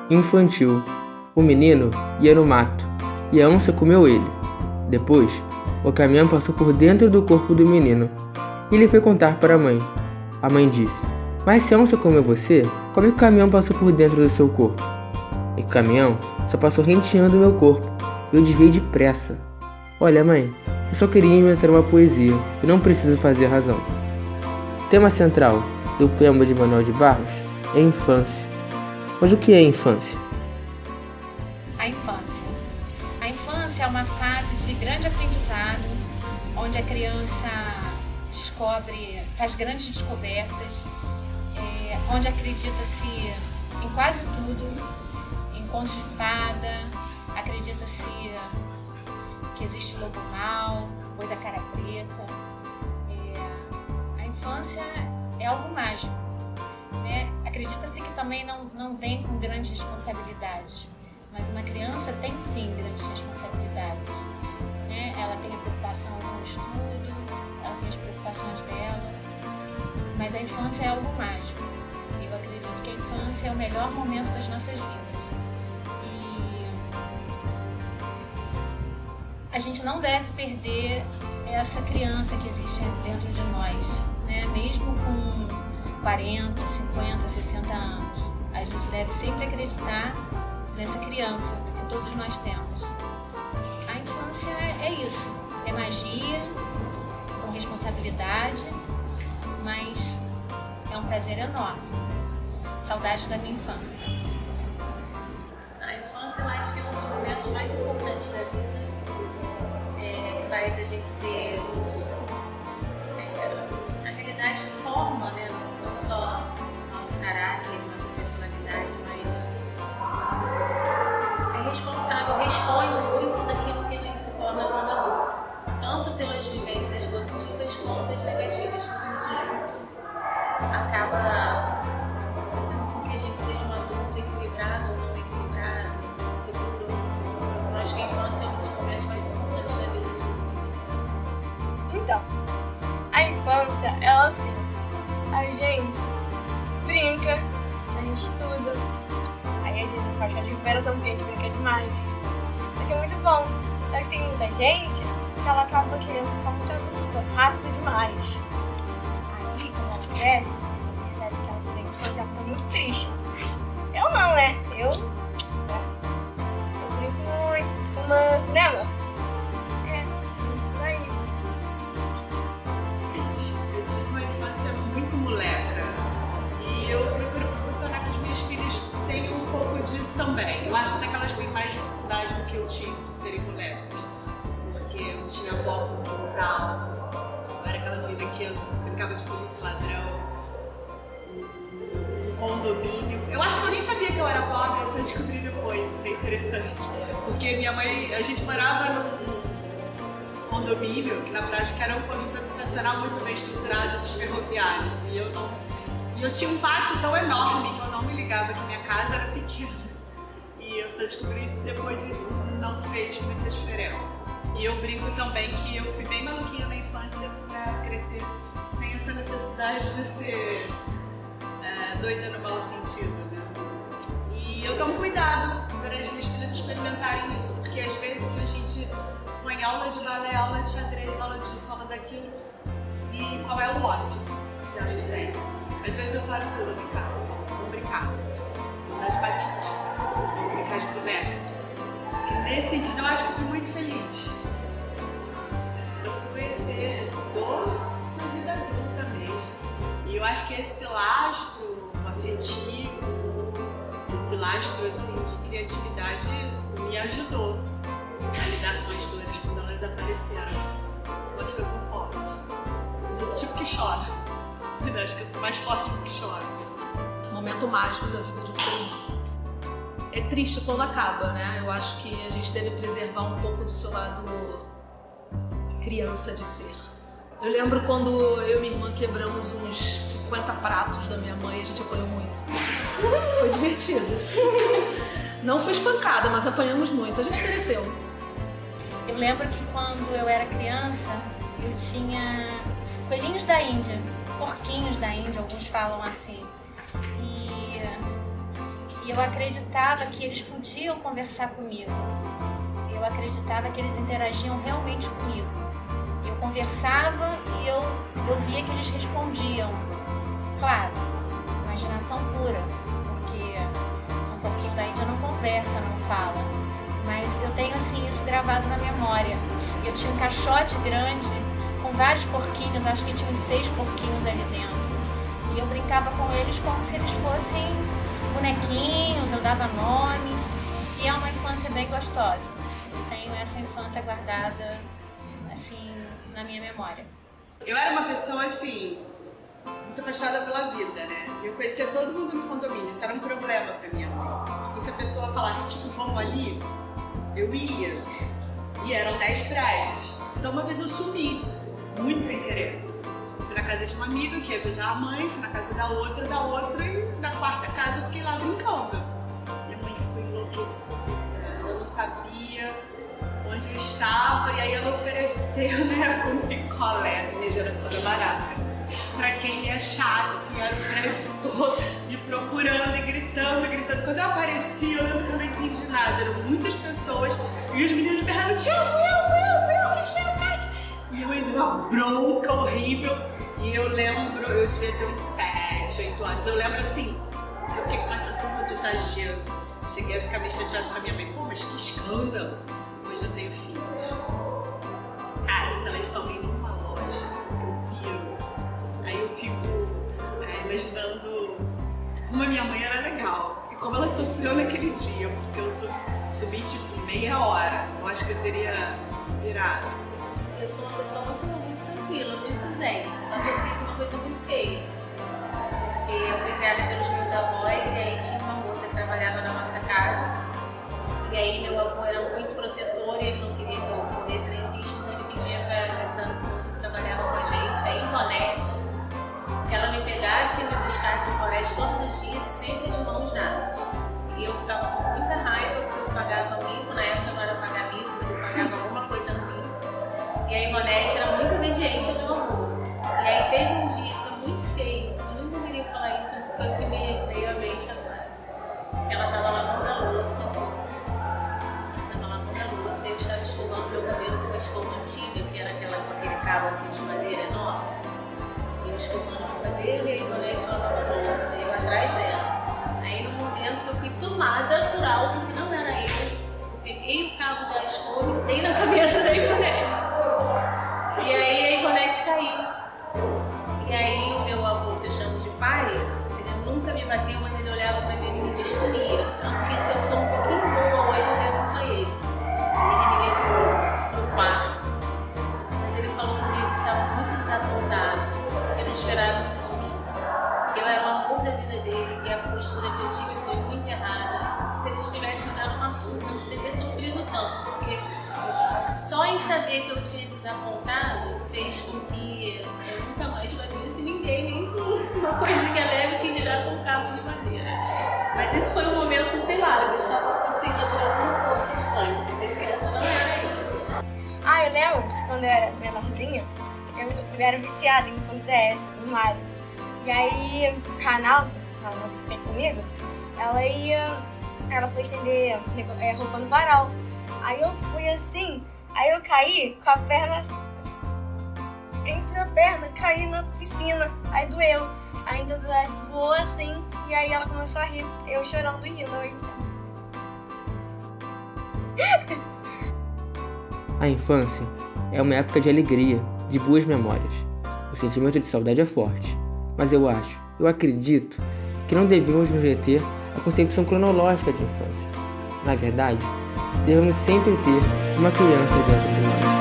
Infantil. O menino ia no mato e a onça comeu ele. Depois, o caminhão passou por dentro do corpo do menino e ele foi contar para a mãe. A mãe disse: "Mas se a onça comeu você, como é que o caminhão passou por dentro do seu corpo?" "E o caminhão só passou renteando o meu corpo e eu desviei depressa." "Olha, mãe, eu só queria inventar uma poesia e não preciso fazer razão." Tema central do poema de Manuel de Barros é infância. Mas o que é infância? A infância. A infância é uma fase de grande aprendizado, onde a criança faz grandes descobertas, onde acredita-se em quase tudo, em contos de fada, acredita-se que existe lobo mau, boi da cara preta. A infância é algo mágico, né? Acredita-se que também não vem com grandes responsabilidades, mas uma criança tem sim grandes responsabilidades, né? Ela tem a preocupação com o estudo, ela tem as preocupações dela, mas a infância é algo mágico. Eu acredito que a infância é o melhor momento das nossas vidas. E a gente não deve perder essa criança que existe dentro de nós, né? Mesmo com 40, 50, 60 anos. A gente deve sempre acreditar nessa criança que todos nós temos. A infância é isso, é magia, com responsabilidade, mas é um prazer enorme. Saudades da minha infância. A infância eu acho que é um dos momentos mais importantes da vida, que faz a gente ser, na realidade forma, né, não só nosso caráter, nossa personalidade, mas é responsável, responde muito daquilo que a gente se torna quando adulto, tanto pelas vivências positivas quanto as negativas. Tudo isso junto acaba fazendo com que a gente seja um adulto equilibrado ou não equilibrado, seguro ou não seguro. Então acho que a infância é um dos momentos mais importantes da vida de um menino. Então, a infância, ela assim, a gente brinca, a gente estuda, aí às vezes faz de recuperação porque a gente brinca demais. Isso aqui é muito bom, só que tem muita gente que ela acaba querendo ficar muito adulta, rápido demais. Aí, quando ela cresce, percebe que ela tem que fazer algo muito triste. Eu não, né? Eu brinco muito, fumando, né, amor? Isso daí. Eu tive uma infância muito moleca e eu procuro proporcionar que as minhas filhas tenham um pouco disso também. Eu acho até que elas têm mais dificuldade do que eu tive de serem molecas, porque eu tinha avó com quintal, eu era aquela menina que brincava de polícia e ladrão, um condomínio. Eu acho que eu nem sabia que eu era pobre, isso eu descobri depois, isso é interessante, porque minha mãe, a gente morava num condomínio, que na prática era um conjunto habitacional muito bem estruturado dos ferroviários, e eu tinha um pátio tão enorme que eu não me ligava que minha casa era pequena. E eu só descobri isso depois e isso não fez muita diferença. E eu brinco também que eu fui bem maluquinha na infância pra crescer sem essa necessidade de ser doida no mau sentido, né? E eu tomo cuidado para as minhas filhas experimentarem isso, porque às vezes a gente põe aula de balé, aula de xadrez, aula disso, aula daquilo, e qual é o ócio que elas têm? Às vezes eu paro tudo em casa e falo, vamos brincar, vamos dar as patinhas, vamos brincar de boneca. E nesse sentido eu acho que eu fui muito feliz. Eu fui conhecer dor na vida adulta mesmo. E eu acho que esse lastro afetivo, esse lastro assim, de criatividade me ajudou a lidar com as dores quando elas apareceram. Eu acho que eu sou forte. Eu sou do tipo que chora, mas acho que eu sou mais forte do que chora. Momento mágico da vida de um ser humano. É triste quando acaba, né? Eu acho que a gente deve preservar um pouco do seu lado criança de ser. Eu lembro quando eu e minha irmã quebramos uns 50 pratos da minha mãe, a gente apanhou muito. Foi divertido. Não foi espancada, mas apanhamos muito. A gente mereceu. Eu lembro que quando eu era criança, eu tinha coelhinhos da Índia, porquinhos da Índia, alguns falam assim. E eu acreditava que eles podiam conversar comigo. Eu acreditava que eles interagiam realmente comigo. Eu conversava e eu via que eles respondiam. Claro, imaginação pura, porque um porquinho da Índia não conversa, não fala. Mas eu tenho assim isso gravado na memória. E eu tinha um caixote grande com vários porquinhos, acho que tinha uns 6 porquinhos ali dentro. E eu brincava com eles como se eles fossem bonequinhos, eu dava nomes. E é uma infância bem gostosa. Eu tenho essa infância guardada assim na minha memória. Eu era uma pessoa assim, muito apaixonada pela vida, né? Eu conhecia todo mundo no condomínio, isso era um problema pra minha mãe. Porque se a pessoa falasse, tipo, vamos ali, eu ia. E eram 10 prédios. Então uma vez eu sumi, muito sem querer. Eu fui na casa de uma amiga que ia avisar a mãe, fui na casa da outra, e na quarta casa eu fiquei lá brincando. Minha mãe ficou enlouquecida, eu não sabia onde eu estava, e aí ela ofereceu, né, um picolé, minha geração era barata, pra quem me achasse. Era o prédio todo me procurando e gritando. Quando eu apareci, eu lembro que eu não entendi nada, eram muitas pessoas e os meninos berrando, tia, fui eu, que achei o Kátia. Minha mãe deu uma bronca horrível e eu lembro, eu devia ter uns 7, 8 anos, eu lembro assim, eu fiquei com uma sensação de exagero. Eu cheguei a ficar meio chateada com a minha mãe, pô, mas que escândalo. Hoje eu tenho filhos. Cara, se elas somem numa loja, eu piro. Aí eu fico imaginando como a minha mãe era legal e como ela sofreu naquele dia, porque eu subi tipo meia hora. Eu acho que eu teria virado. Eu sou uma pessoa muito tranquila, muito zen. Só que eu fiz uma coisa muito feia. Porque eu fui criada pelos meus avós e aí tinha uma moça que trabalhava na nossa casa. E aí meu avô era muito protetor e ele não queria que eu corresse nenhum risco, então ele pedia para essa moça que trabalhava com a gente, a Ivonete, que ela me pegasse e me buscasse no colégio todos os dias e sempre de mãos dadas. E eu ficava com muita raiva porque eu pagava mico, na época não era pagar mico, mas eu pagava alguma coisa no mico. E a Ivonete era muito obediente ao meu avô. E aí teve um dia, isso é muito feio, eu não deveria falar isso, mas foi o que me veio à mente agora. Ela estava lavando a louça, eu estava escovando meu cabelo com uma escova antiga, que era aquele cabo assim de madeira enorme. E eu escovando meu cabelo e a Ivonete lavando a louça, e eu atrás dela. Aí no momento que eu fui tomada por algo que não era eu peguei o cabo da escova e dei na cabeça da Ivonete. E aí a Ivonete caiu. E aí o meu avô, que eu chamo de pai, ele nunca me bateu, mas ele olhava pra mim e me destruía. Tanto que se eu sou um pouquinho boa hoje, eu devo isso a ele. Ele me levou pro quarto, mas ele falou comigo que estava muito desapontado, que eu não esperava isso de mim, que eu era o amor da vida dele, que a postura que eu tive foi muito errada. Se ele tivesse me dado uma surra, eu não teria sofrido tanto, porque só em saber que eu tinha desapontado fez com que eu nunca mais batesse ninguém, nem com uma coisinha leve que dirá com um cabo de madeira. Mas esse foi um momento, sei lá, eu estava possuída por alguma força estranha, porque criança não era ainda. Eu lembro quando eu era menorzinha, eu era viciada em Ponto DS, no Mario. E aí, a Naldo, a moça que tem comigo, ela foi estender roupa no varal. Aí eu fui assim, aí eu caí com a perna, entre a perna, caí na piscina, aí doeu. Aí então o DS voou assim, e aí ela começou a rir, eu chorando e rindo. A infância é uma época de alegria, de boas memórias. O sentimento de saudade é forte, mas eu acredito que não devemos nos reter a concepção cronológica de infância. Na verdade, devemos sempre ter uma criança dentro de nós.